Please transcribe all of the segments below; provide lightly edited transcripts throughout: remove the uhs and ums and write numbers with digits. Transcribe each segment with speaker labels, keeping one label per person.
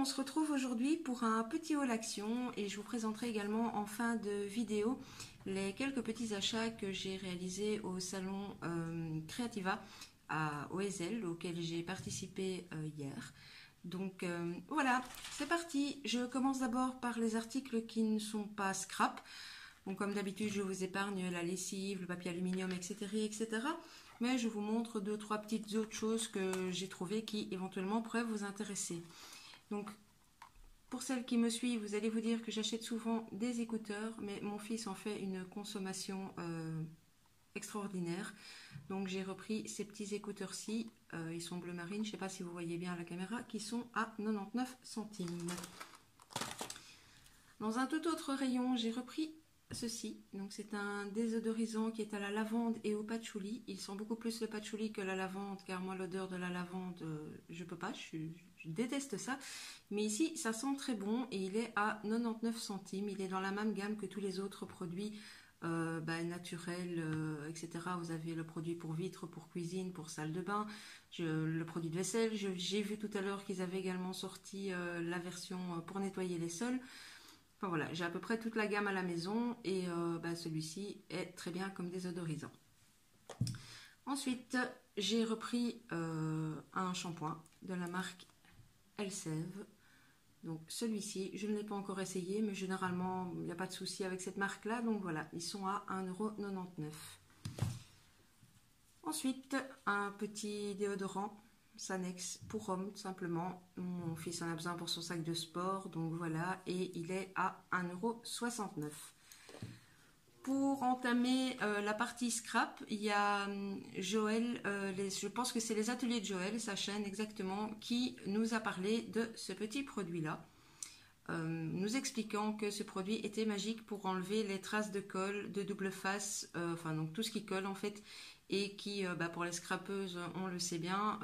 Speaker 1: on se retrouve aujourd'hui pour un petit haul action et je vous présenterai également en fin de vidéo les quelques petits achats que j'ai réalisés au salon Creativa à Oezel auquel j'ai participé hier. Donc voilà, c'est parti. Je commence d'abord par les articles qui ne sont pas scrap. Donc comme d'habitude, je vous épargne la lessive, le papier aluminium, etc., etc. Mais je vous montre deux, trois petites autres choses que j'ai trouvées qui éventuellement pourraient vous intéresser. Donc pour celles qui me suivent, vous allez vous dire que j'achète souvent des écouteurs, mais mon fils en fait une consommation extraordinaire. Donc j'ai repris ces petits écouteurs-ci, ils sont bleu marine, je ne sais pas si vous voyez bien à la caméra, qui sont à 99 centimes. Dans un tout autre rayon, j'ai repris ceci. Donc c'est un désodorisant qui est à la lavande et au patchouli. Il sent beaucoup plus le patchouli que la lavande, car moi l'odeur de la lavande, je peux pas, je déteste ça. Mais ici, ça sent très bon et il est à 99 centimes. Il est dans la même gamme que tous les autres produits naturels, etc. Vous avez le produit pour vitres, pour cuisine, pour salle de bain, le produit de vaisselle. J'ai vu tout à l'heure qu'ils avaient également sorti la version pour nettoyer les sols. Enfin voilà, j'ai à peu près toute la gamme à la maison et celui-ci est très bien comme désodorisant. Ensuite, j'ai repris un shampoing de la marque Elseve. Donc celui-ci, je ne l'ai pas encore essayé, mais généralement, il n'y a pas de souci avec cette marque-là. Donc voilà, ils sont à 1,99 €. Ensuite, un petit déodorant Sanex pour homme, tout simplement. Mon fils en a besoin pour son sac de sport, donc voilà, et il est à 1,69 €. Pour entamer la partie scrap, il y a Joël, je pense que c'est les ateliers de Joël, sa chaîne exactement, qui nous a parlé de ce petit produit-là, nous expliquant que ce produit était magique pour enlever les traces de colle, de double face, donc tout ce qui colle en fait, et qui, pour les scrapeuses, on le sait bien,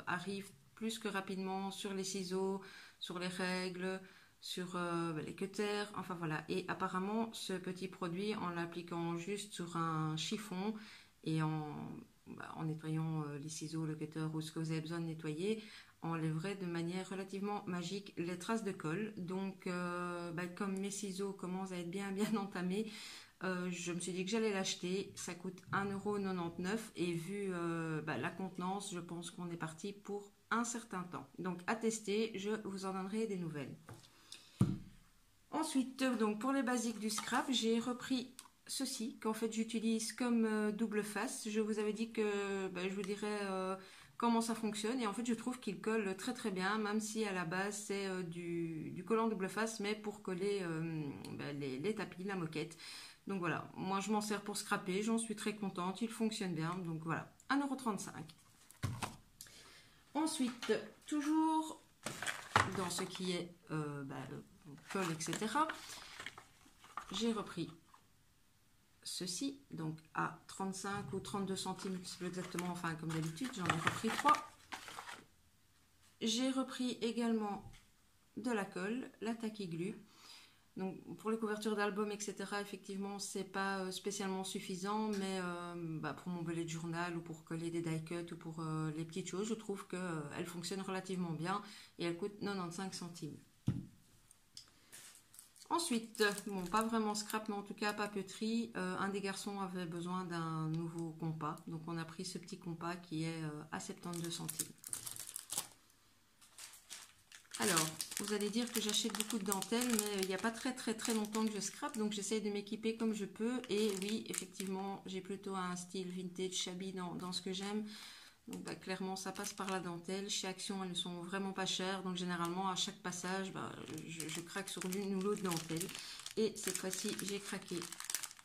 Speaker 1: arrive plus que rapidement sur les ciseaux, sur les règles, sur les cutters, enfin voilà. Et apparemment, ce petit produit, en l'appliquant juste sur un chiffon et en nettoyant les ciseaux, le cutter ou ce que vous avez besoin de nettoyer, enlèverait de manière relativement magique les traces de colle. Donc, comme mes ciseaux commencent à être bien entamés, je me suis dit que j'allais l'acheter. Ça coûte 1,99 € et vu la contenance, je pense qu'on est parti pour un certain temps. Donc à tester, je vous en donnerai des nouvelles. Ensuite, donc pour les basiques du scrap, j'ai repris ceci qu'en fait j'utilise comme double face. Je vous avais dit que je vous dirais comment ça fonctionne et en fait je trouve qu'il colle très très bien, même si à la base c'est du collant double face, mais pour coller les tapis, la moquette. Donc voilà, moi je m'en sers pour scraper, j'en suis très contente, il fonctionne bien, donc voilà, 1,35 €. Ensuite, toujours dans ce qui est colle, etc., j'ai repris ceci, donc à 35 ou 32 centimes, je sais plus exactement, enfin comme d'habitude, j'en ai repris 3. J'ai repris également de la colle, la Tacky Glue. Donc pour les couvertures d'albums, etc., effectivement, c'est pas spécialement suffisant, mais pour mon bullet journal ou pour coller des die cuts ou pour les petites choses, je trouve qu'elle fonctionne relativement bien et elle coûte 95 centimes. Ensuite, bon, pas vraiment scrap, mais en tout cas papeterie, un des garçons avait besoin d'un nouveau compas, donc on a pris ce petit compas qui est à 72 centimes. Alors, vous allez dire que j'achète beaucoup de dentelles, mais il n'y a pas très longtemps que je scrape, donc j'essaye de m'équiper comme je peux. Et oui, effectivement, j'ai plutôt un style vintage shabby dans ce que j'aime. Donc clairement, ça passe par la dentelle. Chez Action, elles ne sont vraiment pas chères, donc généralement, à chaque passage, je craque sur l'une ou l'autre dentelle. Et cette fois-ci, j'ai craqué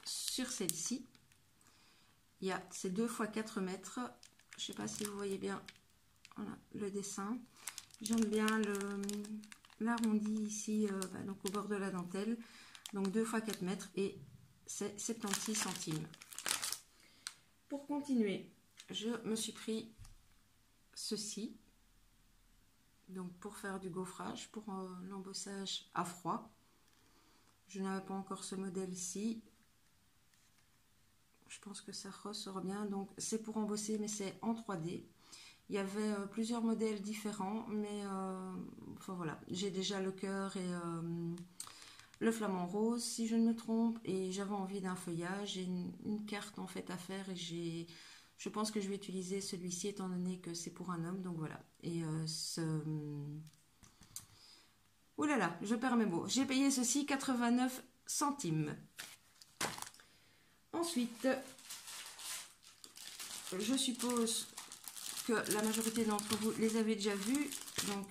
Speaker 1: sur celle-ci. Il y a ces 2 x 4 mètres. Je ne sais pas si vous voyez bien le dessin. J'aime bien l'arrondi ici, donc au bord de la dentelle. Donc 2 x 4 mètres et c'est 76 centimes. Pour continuer, je me suis pris ceci. Donc pour faire du gaufrage, pour l'embossage à froid. Je n'avais pas encore ce modèle-ci. Je pense que ça ressort bien. Donc c'est pour embosser, mais c'est en 3D. Il y avait plusieurs modèles différents, mais enfin voilà, j'ai déjà le cœur et le flamant rose, si je ne me trompe, et j'avais envie d'un feuillage. J'ai une carte en fait à faire, et je pense que je vais utiliser celui-ci étant donné que c'est pour un homme, donc voilà. Et ouh là là, je perds mes mots. J'ai payé ceci 89 centimes. Ensuite, je suppose que la majorité d'entre vous les avez déjà vus. Donc,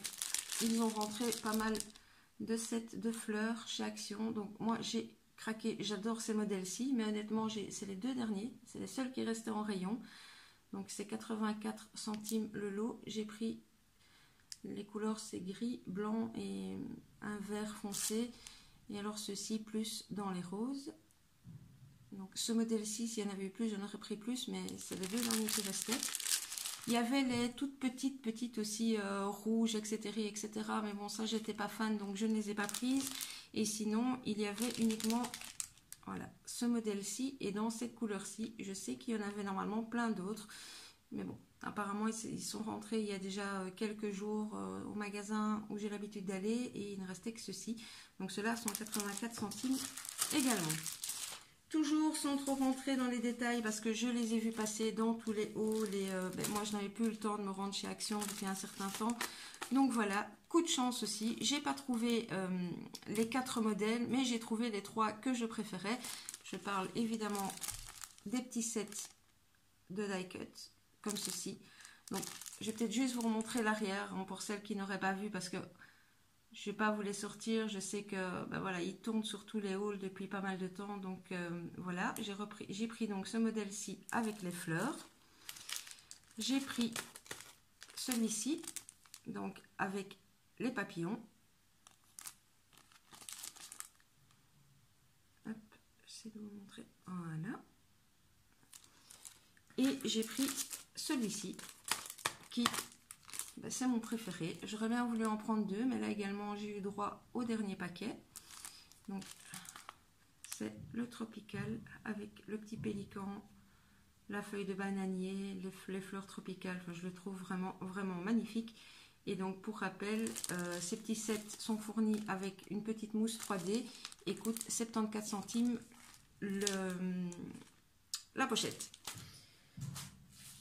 Speaker 1: ils ont rentré pas mal de sets de fleurs chez Action. Donc, moi, j'ai craqué. J'adore ces modèles-ci. Mais honnêtement, c'est les 2 derniers. C'est les seuls qui restaient en rayon. Donc, c'est 84 centimes le lot. J'ai pris les couleurs, c'est gris, blanc et un vert foncé. Et alors, ceci plus dans les roses. Donc, ce modèle-ci, s'il y en avait eu plus, j'en aurais pris plus. Mais c'est les 2 derniers qui restaient. Il y avait les toutes petites aussi, rouges, etc., etc. Mais bon, ça, j'étais pas fan, donc je ne les ai pas prises. Et sinon, il y avait uniquement, voilà, ce modèle-ci. Et dans cette couleur-ci, je sais qu'il y en avait normalement plein d'autres. Mais bon, apparemment, ils sont rentrés il y a déjà quelques jours au magasin où j'ai l'habitude d'aller. Et il ne restait que ceux-ci. Donc, ceux-là sont 84 centimes également. Toujours sans trop rentrer dans les détails parce que je les ai vus passer dans tous les hauts. Moi, je n'avais plus le temps de me rendre chez Action depuis un certain temps. Donc voilà, coup de chance aussi. J'ai pas trouvé les 4 modèles, mais j'ai trouvé les 3 que je préférais. Je parle évidemment des petits sets de die cut, comme ceci. Donc, je vais peut-être juste vous remontrer l'arrière pour celles qui n'auraient pas vu parce que je ne vais pas vous les sortir, je sais que voilà, ils tournent sur tous les hauls depuis pas mal de temps. Donc voilà, j'ai pris donc ce modèle-ci avec les fleurs. J'ai pris celui-ci, donc avec les papillons. Hop, j'essaie de vous montrer. Voilà. Et j'ai pris celui-ci qui... c'est mon préféré. J'aurais bien voulu en prendre 2, mais là également j'ai eu droit au dernier paquet. Donc c'est le tropical avec le petit pélican, la feuille de bananier, les fleurs tropicales. Enfin, je le trouve vraiment magnifique. Et donc pour rappel, ces petits sets sont fournis avec une petite mousse 3D et coûtent 74 centimes la pochette.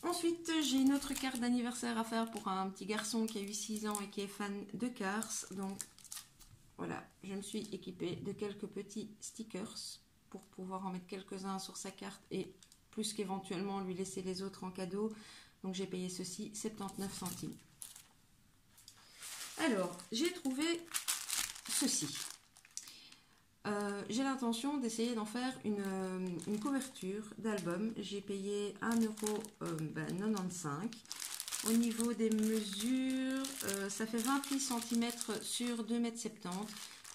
Speaker 1: Ensuite, j'ai une autre carte d'anniversaire à faire pour un petit garçon qui a eu 6 ans et qui est fan de Cars. Donc, voilà, je me suis équipée de quelques petits stickers pour pouvoir en mettre quelques-uns sur sa carte et plus qu'éventuellement lui laisser les autres en cadeau. Donc, j'ai payé ceci 79 centimes. Alors, j'ai trouvé ceci. J'ai l'intention d'essayer d'en faire une couverture d'album. J'ai payé 1,95 €. Au niveau des mesures, ça fait 28 cm sur 2,70 m.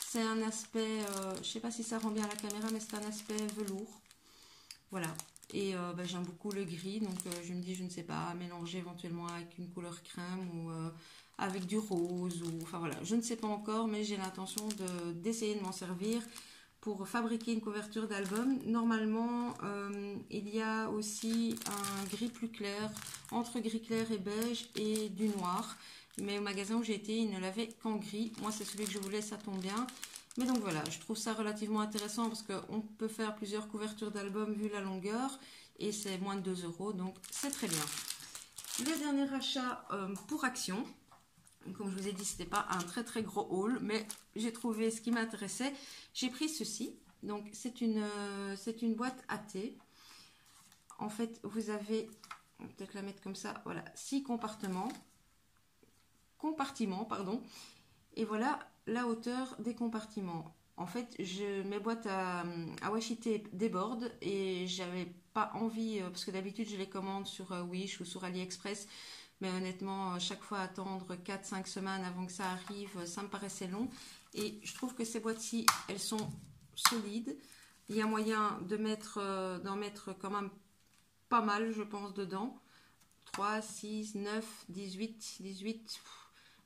Speaker 1: C'est un aspect, je ne sais pas si ça rend bien à la caméra, mais c'est un aspect velours. Voilà. Et j'aime beaucoup le gris, donc je me dis, je ne sais pas, mélanger éventuellement avec une couleur crème ou avec du rose. Enfin voilà, je ne sais pas encore, mais j'ai l'intention d'essayer de m'en servir pour fabriquer une couverture d'album. Normalement, il y a aussi un gris plus clair, entre gris clair et beige et du noir. Mais au magasin où j'ai été, il ne l'avait qu'en gris. Moi, c'est celui que je voulais, ça tombe bien. Mais donc voilà, je trouve ça relativement intéressant parce qu'on peut faire plusieurs couvertures d'album vu la longueur. Et c'est moins de 2 €, donc c'est très bien. Le dernier achat pour Action. Comme je vous ai dit, ce n'était pas un très gros haul, mais j'ai trouvé ce qui m'intéressait. J'ai pris ceci. Donc, c'est une boîte à thé. En fait, vous avez, on va peut-être la mettre comme ça, voilà, 6 compartiments, pardon. Et voilà la hauteur des compartiments. En fait, mes boîtes à washi tape débordent et j'avais pas envie, parce que d'habitude, je les commande sur Wish ou sur AliExpress. Mais honnêtement, chaque fois attendre 4-5 semaines avant que ça arrive, ça me paraissait long. Et je trouve que ces boîtes-ci, elles sont solides. Il y a moyen d'en mettre quand même pas mal, je pense, dedans. 3, 6, 9, 18, je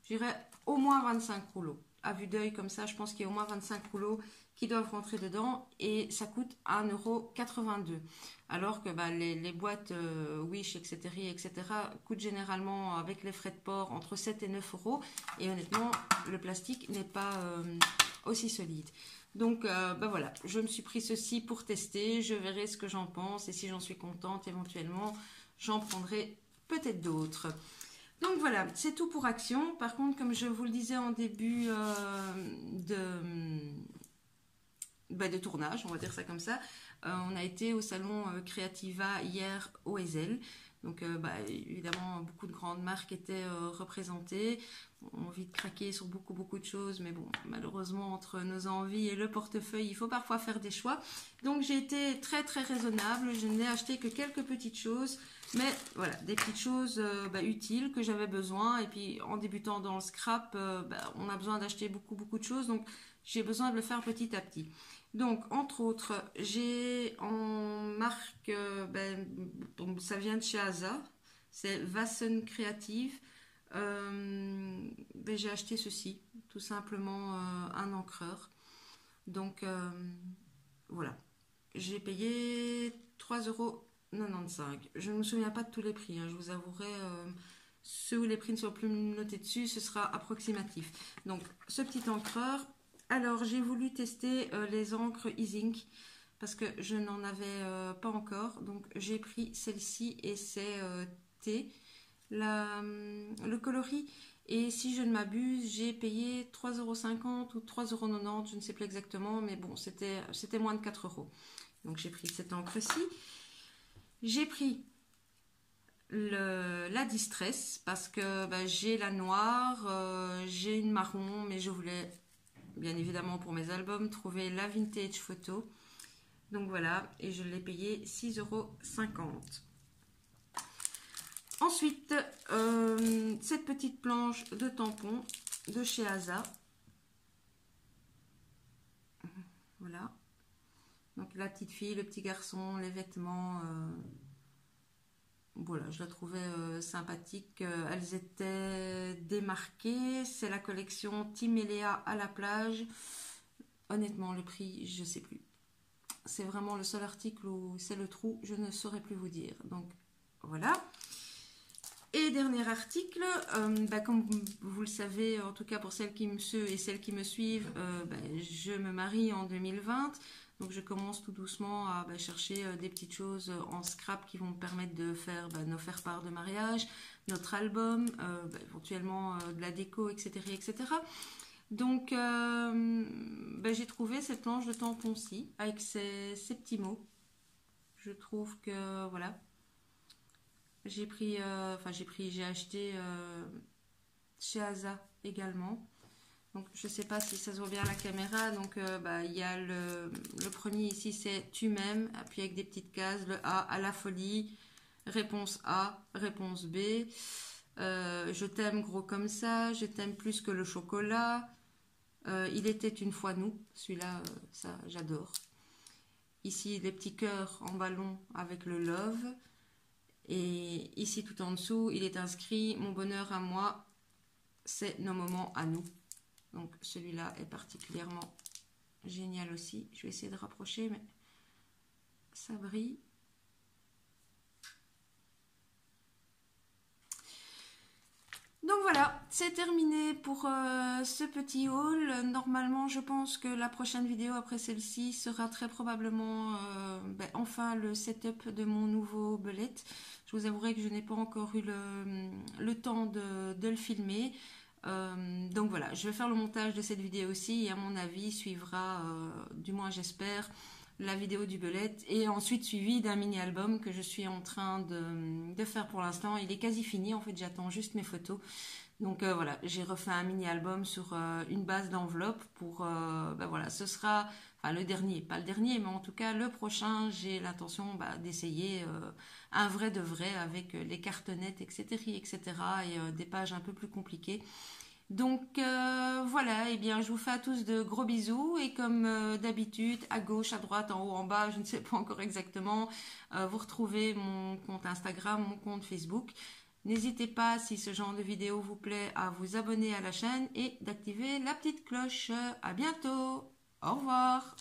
Speaker 1: dirais au moins 25 rouleaux. À vue d'œil comme ça, je pense qu'il y a au moins 25 rouleaux. qui doivent rentrer dedans et ça coûte 1,82 €. Alors que les boîtes Wish, etc., coûtent généralement avec les frais de port entre 7 et 9 € et honnêtement le plastique n'est pas aussi solide. Donc voilà, je me suis pris ceci pour tester, je verrai ce que j'en pense et si j'en suis contente éventuellement j'en prendrai peut-être d'autres. Donc voilà, c'est tout pour Action. Par contre, comme je vous le disais en début de tournage, on va dire ça comme ça, on a été au salon Creativa hier au Ezel. Donc évidemment, beaucoup de grandes marques étaient représentées. On a envie de craquer sur beaucoup de choses, mais bon, malheureusement, entre nos envies et le portefeuille, il faut parfois faire des choix. Donc j'ai été très raisonnable, je n'ai acheté que quelques petites choses, mais voilà, des petites choses utiles que j'avais besoin. Et puis en débutant dans le scrap, on a besoin d'acheter beaucoup de choses, donc j'ai besoin de le faire petit à petit. Donc, entre autres, j'ai en marque, donc ça vient de chez Asa, c'est Vassen Creative. J'ai acheté ceci, tout simplement un encreur. Donc, voilà. J'ai payé 3,95 €. Je ne me souviens pas de tous les prix, hein, je vous avouerai. Ceux où les prix ne sont plus notés dessus, ce sera approximatif. Donc, ce petit encreur. Alors, j'ai voulu tester les encres E-Ink parce que je n'en avais pas encore. Donc, j'ai pris celle-ci et c'est T, le coloris. Et si je ne m'abuse, j'ai payé 3,50 € ou 3,90 €, je ne sais plus exactement. Mais bon, c'était moins de 4 €. Donc, j'ai pris cette encre-ci. J'ai pris la Distress parce que j'ai la noire, j'ai une marron, mais je voulais... bien évidemment pour mes albums, trouver la vintage photo. Donc voilà, et je l'ai payé 6,50 €. Ensuite, cette petite planche de tampons de chez Asa. Voilà. Donc la petite fille, le petit garçon, les vêtements... voilà, je la trouvais sympathique. Elles étaient démarquées. C'est la collection Tim et Léa à la plage. Honnêtement, le prix, je ne sais plus. C'est vraiment le seul article où c'est le trou. Je ne saurais plus vous dire. Donc, voilà. Et dernier article, comme vous le savez, en tout cas pour ceux et celles qui me suivent, je me marie en 2020. Donc je commence tout doucement à chercher des petites choses en scrap qui vont me permettre de faire nos faire-part de mariage, notre album, éventuellement de la déco, etc. Donc j'ai trouvé cette planche de tampons-ci avec ces petits mots. Je trouve que voilà. J'ai acheté chez Asa également. Donc, je ne sais pas si ça se voit bien à la caméra. Donc, il y a le premier ici, c'est tu m'aimes, puis avec des petites cases, le A à la folie, réponse A, réponse B, je t'aime gros comme ça, je t'aime plus que le chocolat, il était une fois nous, celui-là, ça j'adore. Ici, les petits cœurs en ballon avec le love. Et ici, tout en dessous, il est inscrit mon bonheur à moi, c'est nos moments à nous. Donc celui-là est particulièrement génial aussi. Je vais essayer de rapprocher, mais ça brille. Donc voilà, c'est terminé pour ce petit haul. Normalement, je pense que la prochaine vidéo après celle-ci sera très probablement enfin le setup de mon nouveau belette. Je vous avouerai que je n'ai pas encore eu le temps de le filmer. Donc voilà, je vais faire le montage de cette vidéo aussi et à mon avis suivra, du moins j'espère, la vidéo du belette et ensuite suivi d'un mini-album que je suis en train de faire pour l'instant. Il est quasi fini, en fait j'attends juste mes photos. Donc voilà, j'ai refait un mini-album sur une base d'enveloppe pour, voilà, ce sera le dernier, pas le dernier, mais en tout cas le prochain, j'ai l'intention d'essayer un vrai de vrai avec les cartonnettes, etc. et des pages un peu plus compliquées. Donc voilà, et bien je vous fais à tous de gros bisous et comme d'habitude, à gauche, à droite, en haut, en bas, je ne sais pas encore exactement, vous retrouvez mon compte Instagram, mon compte Facebook. N'hésitez pas, si ce genre de vidéo vous plaît, à vous abonner à la chaîne et d'activer la petite cloche. À bientôt! Au revoir.